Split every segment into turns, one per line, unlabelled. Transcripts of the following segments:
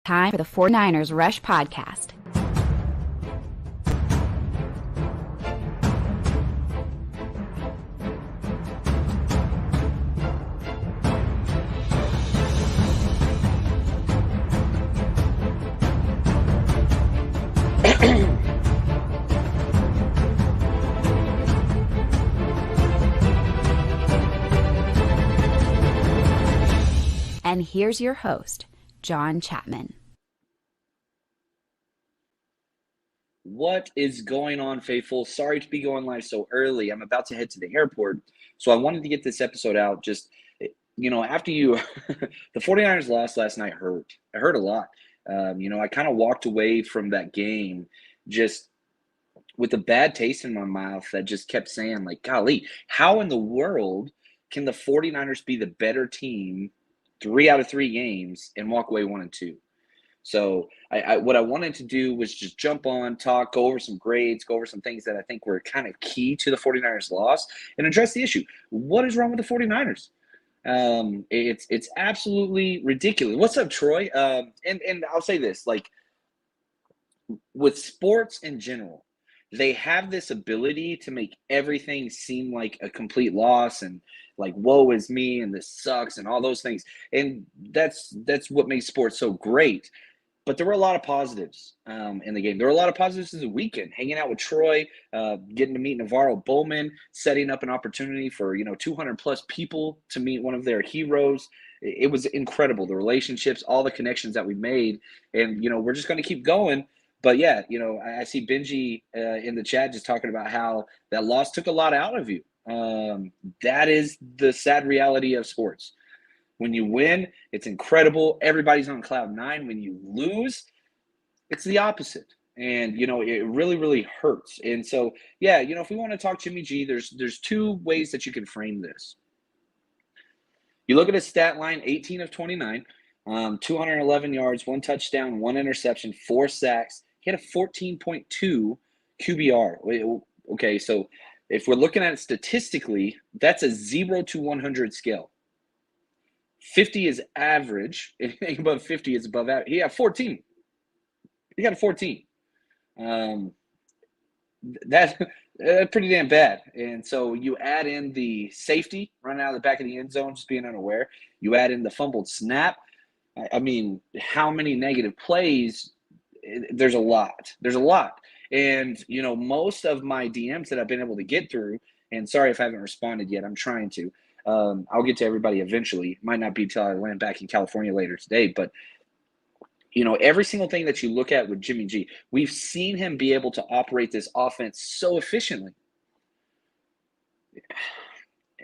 Time for the 49ers Rush Podcast. And here's your host, John Chapman.
What is going on, faithful? Sorry to be going live so early. I'm about to head to the airport, so I wanted to get this episode out. Just, after the 49ers lost last night hurt. It hurt a lot. I kind of walked away from that game just with a bad taste in my mouth that just kept saying, like, golly, how in the world can the 49ers be the better team 3 out of 3 games and walk away 1-2? So what I wanted to do was just jump on, talk, go over some grades, go over some things that I think were kind of key to the 49ers loss and address the issue. What is wrong with the 49ers? It's absolutely ridiculous. What's up, Troy? And I'll say this, like, with sports in general, they have this ability to make everything seem like a complete loss and like, woe is me and this sucks and all those things. And that's what makes sports so great. But there were a lot of positives in the game. There were a lot of positives this weekend. Hanging out with Troy, getting to meet Navarro Bowman, setting up an opportunity for 200-plus people to meet one of their heroes. It was incredible. The relationships, all the connections that we made. And, we're just going to keep going. But, yeah, I see Benji in the chat just talking about how that loss took a lot out of you. That is the sad reality of sports. When you win, it's incredible. Everybody's on cloud 9. When you lose, it's the opposite. And, it really, really hurts. And so, yeah, if we want to talk Jimmy G, there's 2 ways that you can frame this. You look at his stat line, 18 of 29, 211 yards, 1 touchdown, 1 interception, 4 sacks. He had a 14.2 QBR. Okay, so if we're looking at it statistically, that's a 0 to 100 scale. 50 is average. Anything above 50 is above average. He got 14. He got a 14. That's pretty damn bad. And so you add in the safety, running out of the back of the end zone, just being unaware. You add in the fumbled snap. I mean, how many negative plays? There's a lot. There's a lot. And, most of my DMs that I've been able to get through, and sorry if I haven't responded yet, I'm trying to. I'll get to everybody eventually. Might not be till I land back in California later today. But, every single thing that you look at with Jimmy G, we've seen him be able to operate this offense so efficiently.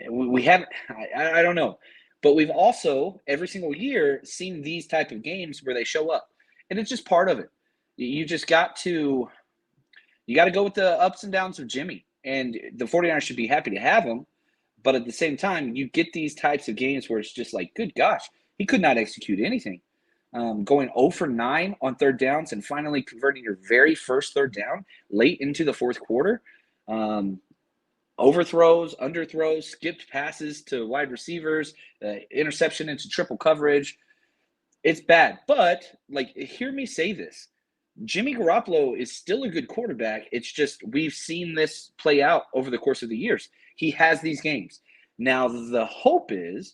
We haven't – I don't know. But we've also, every single year, seen these type of games where they show up. And it's just part of it. You just got to – you got to go with the ups and downs of Jimmy. And the 49ers should be happy to have him. But at the same time, you get these types of games where it's just like, good gosh, he could not execute anything. Going 0 for 9 on third downs and finally converting your very first third down late into the fourth quarter. Overthrows, underthrows, skipped passes to wide receivers, interception into triple coverage. It's bad. But, hear me say this. Jimmy Garoppolo is still a good quarterback. It's just we've seen this play out over the course of the years. He has these games. Now, the hope is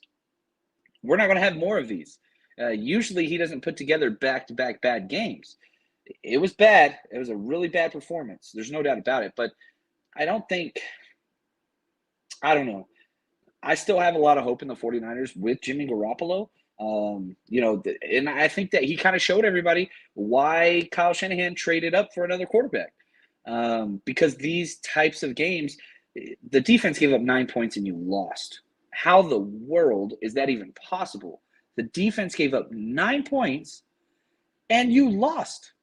we're not going to have more of these. Usually he doesn't put together back-to-back bad games. It was bad. It was a really bad performance. There's no doubt about it. But I don't know. I still have a lot of hope in the 49ers with Jimmy Garoppolo. And I think that he kind of showed everybody why Kyle Shanahan traded up for another quarterback. Because these types of games, the defense gave up 9 points and you lost. How the world is that even possible? The defense gave up 9 points and you lost.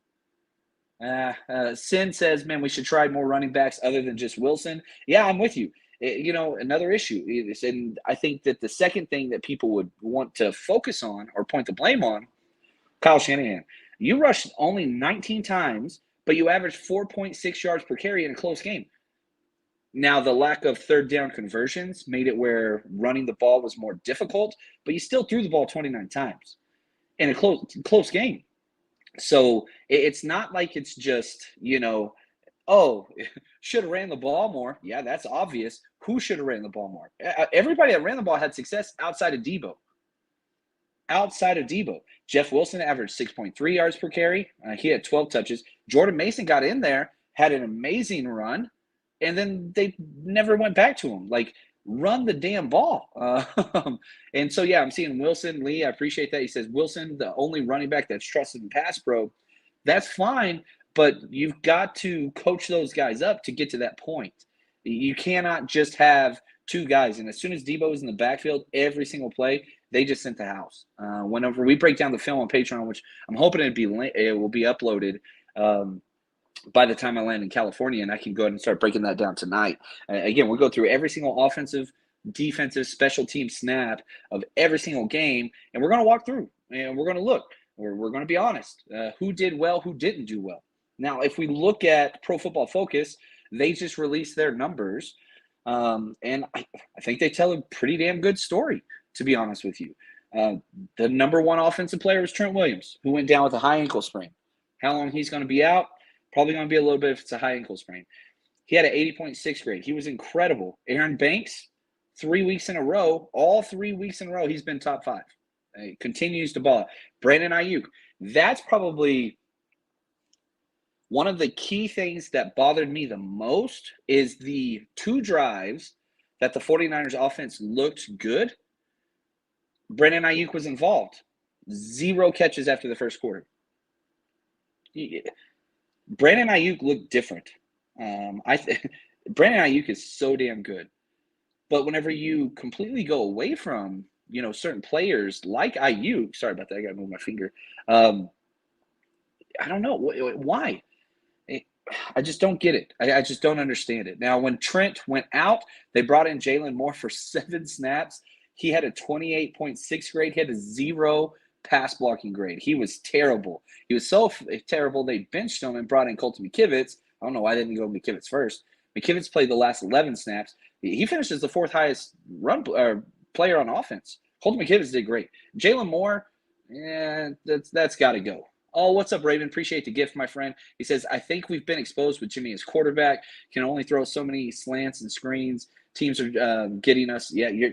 Sin says, man, we should try more running backs other than just Wilson. Yeah, I'm with you. Another issue is, and I think that the second thing that people would want to focus on or point the blame on, Kyle Shanahan. You rushed only 19 times, but you averaged 4.6 yards per carry in a close game. Now, the lack of third down conversions made it where running the ball was more difficult, but you still threw the ball 29 times in a close game. So it's not like it's just, oh, should have ran the ball more. Yeah, that's obvious. Who should have ran the ball more? Everybody that ran the ball had success outside of Debo. Outside of Debo, Jeff Wilson averaged 6.3 yards per carry. He had 12 touches. Jordan Mason got in there, had an amazing run, and then they never went back to him. Like, run the damn ball. And so, yeah, I'm seeing Wilson, Lee. I appreciate that. He says Wilson, the only running back that's trusted in pass pro. That's fine, but you've got to coach those guys up to get to that point. You cannot just have two guys. And as soon as Debo was in the backfield, every single play, they just sent the house. Whenever we break down the film on Patreon, which I'm hoping it will be uploaded by the time I land in California, and I can go ahead and start breaking that down tonight. Again, we'll go through every single offensive, defensive, special team snap of every single game, and we're going to walk through, and we're going to look. We're going to be honest. Who did well, who didn't do well. Now, if we look at Pro Football Focus, they just released their numbers, and I think they tell a pretty damn good story, to be honest with you. The number one offensive player was Trent Williams, who went down with a high ankle sprain. How long he's going to be out? Probably going to be a little bit if it's a high ankle sprain. He had an 80.6 grade. He was incredible. Aaron Banks, 3 weeks in a row, all 3 weeks in a row, he's been top 5. He continues to ball. Brandon Ayuk, that's probably one of the key things that bothered me the most is the 2 drives that the 49ers offense looked good. Brandon Ayuk was involved. 0 catches after the first quarter. Brandon Ayuk looked different. Brandon Ayuk is so damn good. But whenever you completely go away from, certain players like Ayuk, sorry about that, I got to move my finger. I don't know. Why? I just don't get it. I just don't understand it. Now, when Trent went out, they brought in Jalen Moore for 7 snaps. He had a 28.6 grade. He had a 0 pass blocking grade. He was terrible. He was so terrible they benched him and brought in Colton McKivitz. I don't know why they didn't go McKivitz first. McKivitz played the last 11 snaps. He finished as the 4th highest player on offense. Colton McKivitz did great. Jalen Moore, that's got to go. Oh, what's up, Raven? Appreciate the gift, my friend. He says, I think we've been exposed with Jimmy as quarterback. Can only throw so many slants and screens. Teams are getting us. Yeah,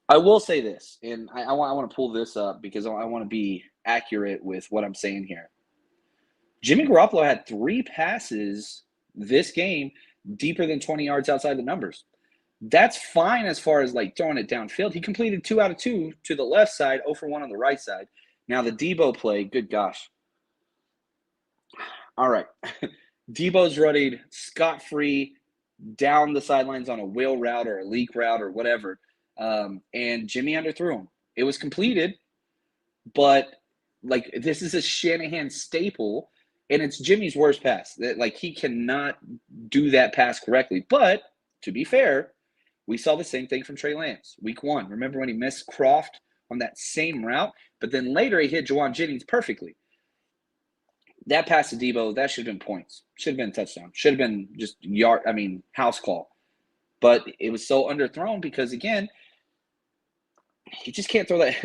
I will say this, and I want to pull this up because I want to be accurate with what I'm saying here. Jimmy Garoppolo had 3 passes this game deeper than 20 yards outside the numbers. That's fine as far as like throwing it downfield. He completed 2 out of 2 to the left side, 0 for 1 on the right side. Now the Debo play, good gosh. All right. Debo's running scot-free down the sidelines on a wheel route or a leak route or whatever. And Jimmy underthrew him. It was completed, but like this is a Shanahan staple, and it's Jimmy's worst pass. Like he cannot do that pass correctly. But to be fair, we saw the same thing from Trey Lance week 1. Remember when he missed Croft on that same route? But then later he hit Juwan Jennings perfectly. That pass to Debo, that should have been points. Should have been a touchdown. Should have been just house call. But it was so underthrown because, again, he just can't throw that.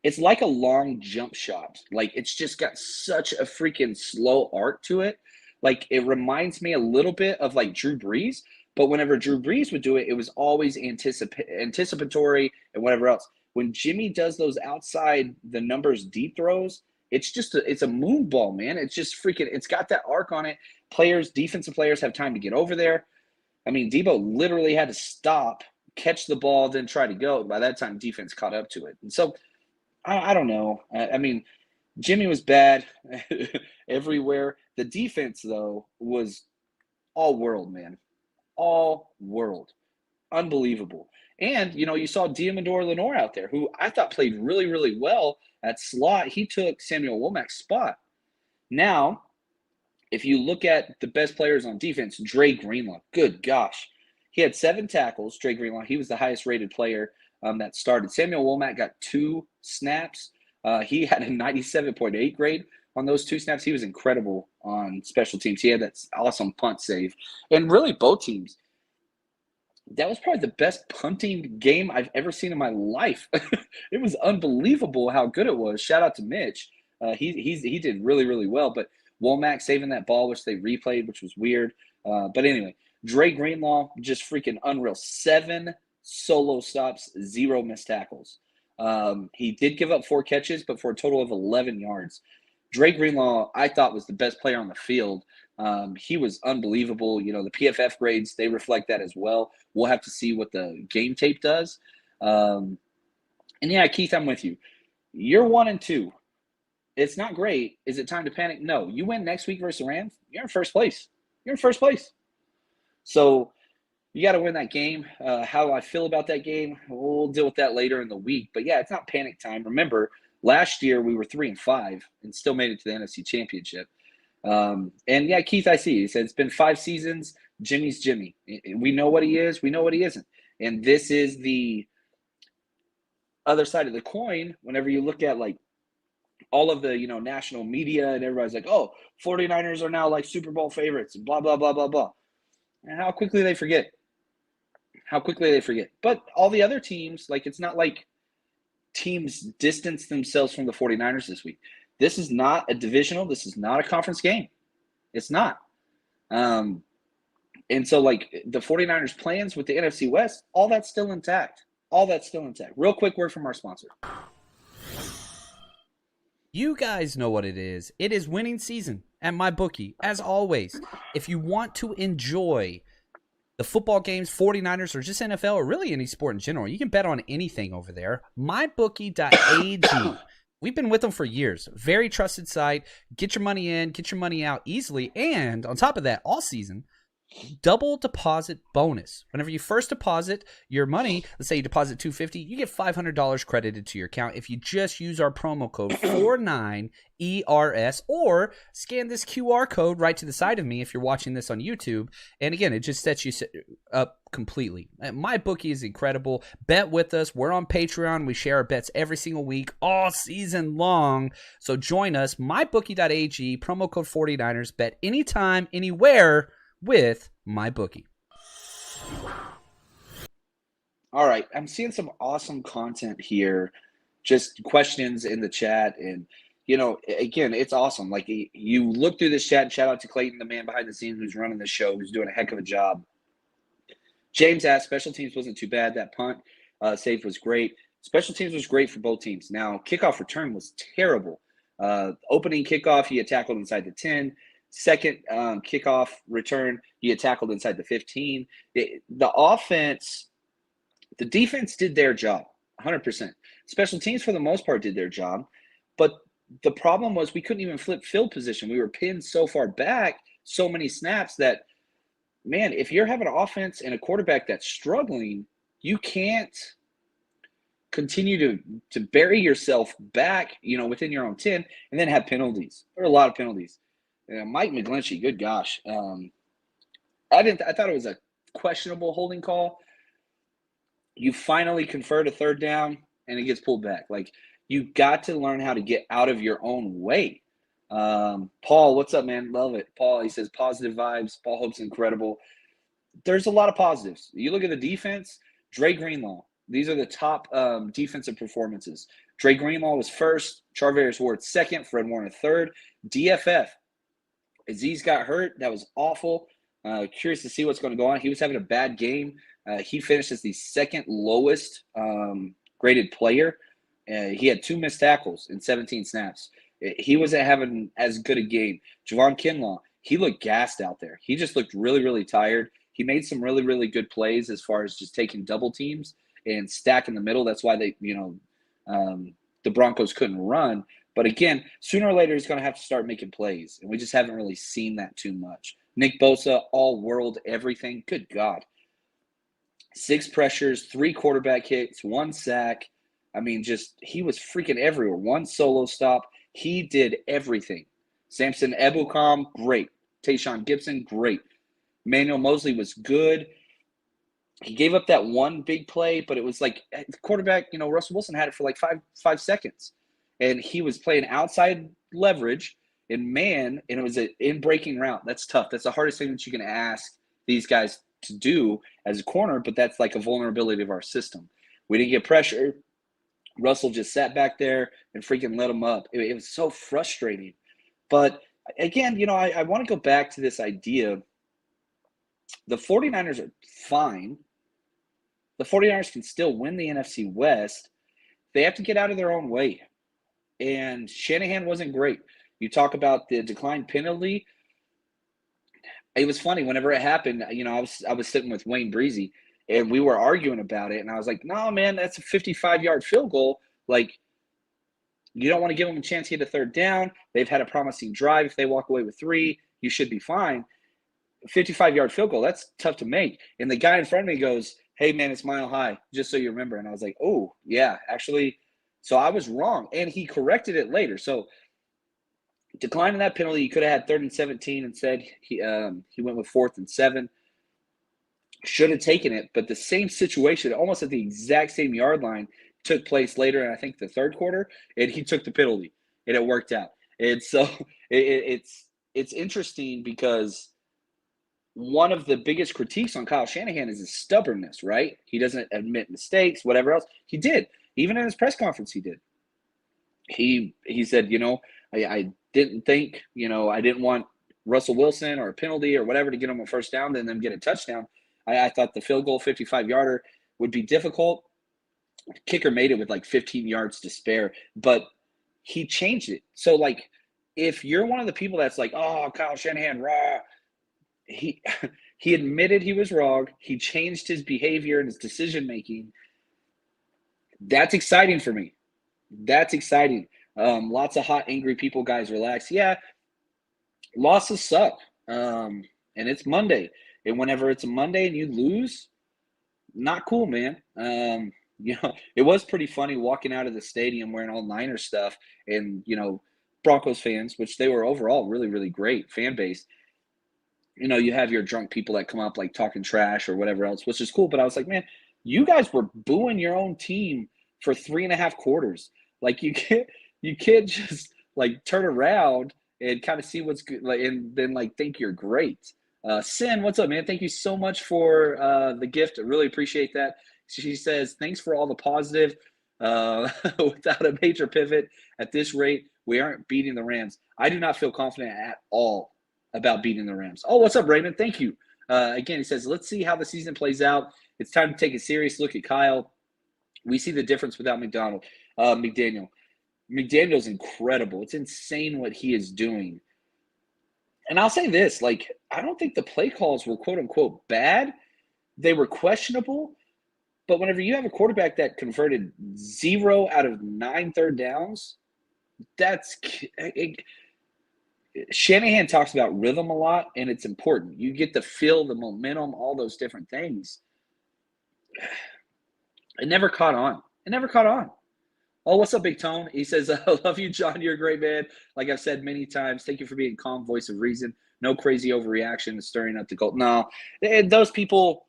It's like a long jump shot. Like, it's just got such a freaking slow arc to it. Like, it reminds me a little bit of, like, Drew Brees. But whenever Drew Brees would do it, it was always anticipatory and whatever else. When Jimmy does those outside the numbers deep throws, it's a moon ball, man. It's just freaking – it's got that arc on it. Defensive players have time to get over there. I mean, Debo literally had to stop, catch the ball, then try to go. By that time, defense caught up to it. And so, I don't know. I mean, Jimmy was bad everywhere. The defense, though, was all world, man. All world. Unbelievable. And, you saw Diamandor Lenore out there, who I thought played really, really well at slot. He took Samuel Womack's spot. Now, if you look at the best players on defense, Dre Greenlaw, good gosh. He had 7 tackles, Dre Greenlaw. He was the highest rated player that started. Samuel Womack got 2 snaps. He had a 97.8 grade on those 2 snaps. He was incredible on special teams. He had that awesome punt save. And really both teams. That was probably the best punting game I've ever seen in my life. It was unbelievable how good it was. Shout out to Mitch. He did really, really well. But Womack saving that ball, which they replayed, which was weird. But anyway, Dre Greenlaw, just freaking unreal. 7 solo stops, 0 missed tackles. He did give up 4 catches, but for a total of 11 yards. Dre Greenlaw, I thought, was the best player on the field. He was unbelievable. The PFF grades, they reflect that as well. We'll have to see what the game tape does. And yeah, Keith, I'm with you. You're 1-2. It's not great. Is it time to panic? No. You win next week versus the Rams, you're in first place. You're in first place. So you got to win that game. How I feel about that game, we'll deal with that later in the week. But yeah, it's not panic time. Remember, last year we were 3-5 and still made it to the NFC Championship. And yeah, Keith, I see. He said it's been 5 seasons. Jimmy's Jimmy. We know what he is. We know what he isn't. And this is the other side of the coin. Whenever you look at like all of the national media and everybody's like, oh, 49ers are now like Super Bowl favorites and blah blah blah blah blah. And how quickly they forget. But all the other teams, like, it's not like teams distance themselves from the 49ers this week. This is not a divisional. This is not a conference game. It's not. And so, like, the 49ers' plans with the NFC West, all that's still intact. Real quick word from our sponsor.
You guys know what it is. It is winning season at MyBookie. As always, if you want to enjoy the football games, 49ers, or just NFL, or really any sport in general, you can bet on anything over there. MyBookie.ag. We've been with them for years. Very trusted site. Get your money in, get your money out easily. And on top of that, all season, double deposit bonus. Whenever you first deposit your money, let's say you deposit $250, you get $500 credited to your account if you just use our promo code 49ERS or scan this QR code right to the side of me if you're watching this on YouTube. And again, it just sets you up completely. MyBookie is incredible. Bet with us. We're on Patreon. We share our bets every single week, all season long. So join us, mybookie.ag, promo code 49ers. Bet anytime, anywhere with MyBookie.
All right, I'm seeing some awesome content here, just questions in the chat, and again, it's awesome. Like, you look through this chat, and shout out to Clayton, the man behind the scenes who's running the show, who's doing a heck of a job. James asked, special teams wasn't too bad. That punt save was great. Special teams was great for both teams. Now, kickoff return was terrible. Opening kickoff, he had tackled inside the 10. Second kickoff return, he had tackled inside the 15. The offense, the defense did their job, 100%. Special teams, for the most part, did their job. But the problem was we couldn't even flip field position. We were pinned so far back, so many snaps that, man, if you're having an offense and a quarterback that's struggling, you can't continue to bury yourself back, within your own 10 and then have penalties. There are a lot of penalties. Mike McGlinchey, good gosh. I thought it was a questionable holding call. You finally convert a third down and it gets pulled back. Like, you got to learn how to get out of your own way. Paul, what's up, man? Love it. Paul, he says positive vibes. Paul Hope's incredible. There's a lot of positives. You look at the defense, Dre Greenlaw. These are the top defensive performances. Dre Greenlaw was first, Charvarius Ward second, Fred Warner third. DFF, Aziz got hurt. That was awful. Curious to see what's going to go on. He was having a bad game. He finished as the second lowest graded player. He had 2 missed tackles in 17 snaps. He wasn't having as good a game. Javon Kinlaw, he looked gassed out there. He just looked really, really tired. He made some really, really good plays as far as just taking double teams and stacking the middle. That's why they, the Broncos couldn't run. But again, sooner or later, he's going to have to start making plays. And we just haven't really seen that too much. Nick Bosa, all-world, everything. Good God. 6 pressures, 3 quarterback hits, 1 sack. I mean, he was freaking everywhere. 1 solo stop. He did everything. Samson Ebukam, great. Tayshaun Gibson, great. Manuel Mosley was good. He gave up that 1 big play, but it was like the quarterback, Russell Wilson had it for like five seconds. And he was playing outside leverage and it was an in-breaking route. That's tough. That's the hardest thing that you can ask these guys to do as a corner, but that's like a vulnerability of our system. We didn't get pressure. Russell just sat back there and freaking let him up. It was so frustrating. But again, I want to go back to this idea. The 49ers are fine. The 49ers can still win the NFC West. They have to get out of their own way. And Shanahan wasn't great. You talk about the declined penalty. It was funny. Whenever it happened, I was sitting with Wayne Breezy, and we were arguing about it. And I was like, no, man, that's a 55-yard field goal. Like, you don't want to give them a chance to get a third down. They've had a promising drive. If they walk away with 3, you should be fine. 55-yard field goal, that's tough to make. And the guy in front of me goes, hey, man, it's mile high, just so you remember. And I was like, oh, yeah, actually. So I was wrong. And he corrected it later. So declining that penalty, you could have had 3rd and 17 instead. He went with 4th and 7. Should have taken it. But the same situation, almost at the exact same yard line, took place later in, I think, the 3rd quarter. And he took the penalty. And it worked out. And so it's interesting because one of the biggest critiques on Kyle Shanahan is his stubbornness, right? He doesn't admit mistakes, whatever else. He did. Even in his press conference, he did. He said, I didn't think, I didn't want Russell Wilson or a penalty or whatever to get him a first down, then them get a touchdown. I thought the field goal 55-yarder would be difficult. The kicker made it with like 15 yards to spare, but he changed it. So, like, if you're one of the people that's like, oh, Kyle Shanahan, raw, he admitted he was wrong. He changed his behavior and his decision-making. That's exciting for me. That's exciting. Lots of hot, angry people, guys, relax. Yeah, losses suck. And it's Monday. And whenever it's a Monday and you lose, not cool, man. It was pretty funny walking out of the stadium wearing all Niner stuff and, Broncos fans, which they were overall really, really great fan base. You have your drunk people that come up like talking trash or whatever else, which is cool. But I was like, man, you guys were booing your own team for 3.5 quarters. Like, you can't just like turn around and kind of see what's good, like, and then like think you're great. Sin, what's up, man? Thank you so much for the gift. I really appreciate that. She says, thanks for all the positive. Without a major pivot at this rate, we aren't beating the Rams. I do not feel confident at all about beating the Rams. Oh, what's up, Raymond? Thank you. Again, he says, let's see how the season plays out. It's time to take a serious look at Kyle. We see the difference without McDaniel. McDaniel's incredible. It's insane what he is doing. And I'll say this, like, I don't think the play calls were quote-unquote bad. They were questionable. But whenever you have a quarterback that converted 0 out of 9 third downs, Shanahan talks about rhythm a lot, and it's important. You get to feel the momentum, all those different things. It never caught on. Oh, what's up, Big Tone? He says, I love you, John. You're a great man. Like I've said many times, thank you for being calm, voice of reason. No crazy overreaction and stirring up the goal. No, those people,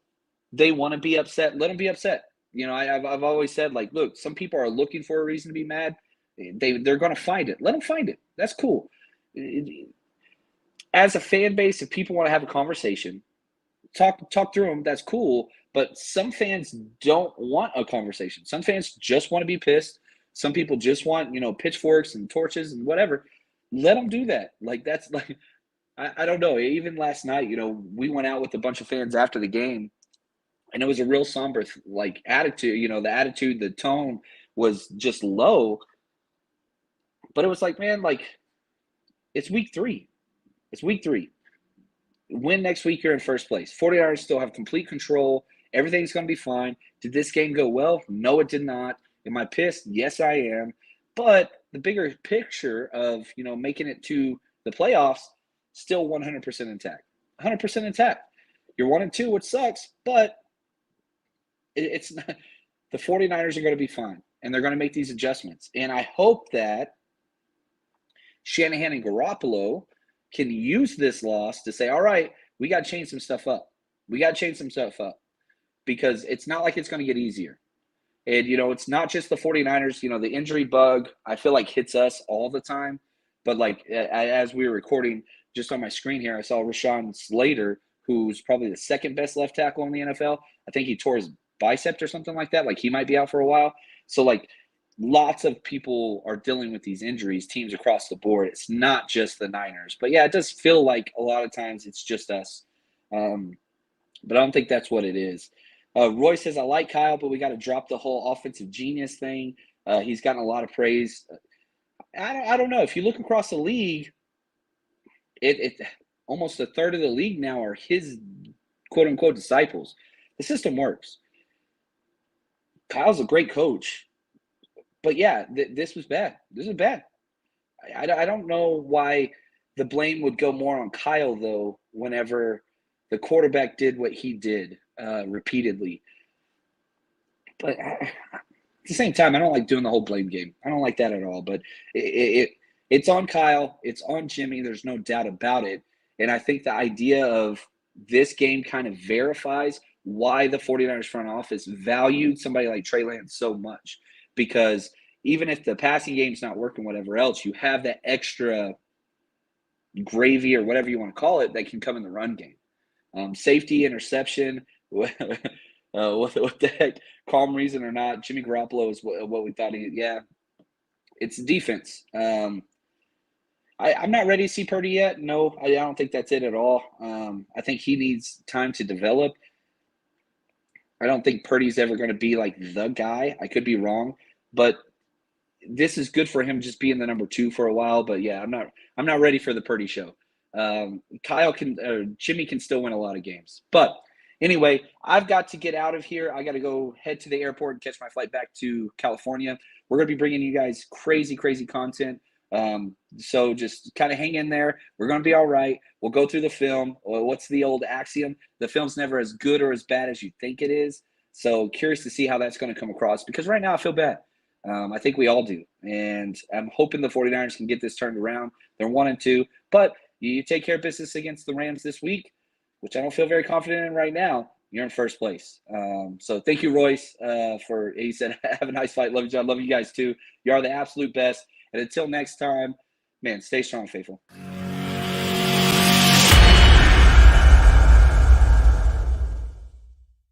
they want to be upset. Let them be upset. I've always said, like, look, some people are looking for a reason to be mad. They're going to find it. Let them find it. That's cool. As a fan base, if people want to have a conversation, talk through them, that's cool. But some fans don't want a conversation. Some fans just want to be pissed. Some people just want, pitchforks and torches and whatever. Let them do that. Like, that's like, I don't know. Even last night, we went out with a bunch of fans after the game, and it was a real somber, like, attitude. The attitude, the tone was just low. But it was like, man, like, it's week 3. Win next week, you're in first place. 49ers still have complete control. Everything's going to be fine. Did this game go well? No, it did not. Am I pissed? Yes, I am. But the bigger picture of, making it to the playoffs, still 100% intact. 100% intact. You're 1-2, which sucks, but it's not. The 49ers are going to be fine, and they're going to make these adjustments. And I hope that Shanahan and Garoppolo can use this loss to say, all right, we got to change some stuff up. Because it's not like it's going to get easier. And, it's not just the 49ers. The injury bug, I feel like, hits us all the time. But, like, as we were recording, just on my screen here, I saw Rashawn Slater, who's probably the second best left tackle in the NFL. I think he tore his bicep or something like that. Like, he might be out for a while. So, like, lots of people are dealing with these injuries, teams across the board. It's not just the Niners. But, yeah, it does feel like a lot of times it's just us. But I don't think that's what it is. Roy says, I like Kyle, but we got to drop the whole offensive genius thing. He's gotten a lot of praise. I don't know. If you look across the league, it almost a third of the league now are his quote-unquote disciples. The system works. Kyle's a great coach. But, yeah, this was bad. This is bad. I don't know why the blame would go more on Kyle, though, whenever the quarterback did what he did repeatedly. But at the same time, I don't like doing the whole blame game. I don't like that at all. But it's on Kyle. It's on Jimmy. There's no doubt about it. And I think the idea of this game kind of verifies why the 49ers front office valued somebody like Trey Lance so much. Because even if the passing game's not working, whatever else, you have that extra gravy or whatever you want to call it that can come in the run game. Safety, interception, what the heck, calm reason or not, Jimmy Garoppolo is what we thought it's defense. I'm not ready to see Purdy yet. No, I don't think that's it at all. I think he needs time to develop. I don't think Purdy's ever going to be like the guy. I could be wrong, but this is good for him just being the number 2 for a while. But yeah, I'm not ready for the Purdy show. Jimmy can still win a lot of games. But anyway, I've got to get out of here. I got to go head to the airport and catch my flight back to California. We're going to be bringing you guys crazy, crazy content. So just kind of hang in there. We're going to be all right. We'll go through the film. What's the old axiom? The film's never as good or as bad as you think it is. So curious to see how that's going to come across, because right now I feel bad. I think we all do. And I'm hoping the 49ers can get this turned around. They're 1-2, but you take care of business against the Rams this week, which I don't feel very confident in right now. You're in first place. So thank you, Royce, he said, have a nice fight. Love you, John. Love you guys too. You are the absolute best. And until next time, man, stay strong, faithful.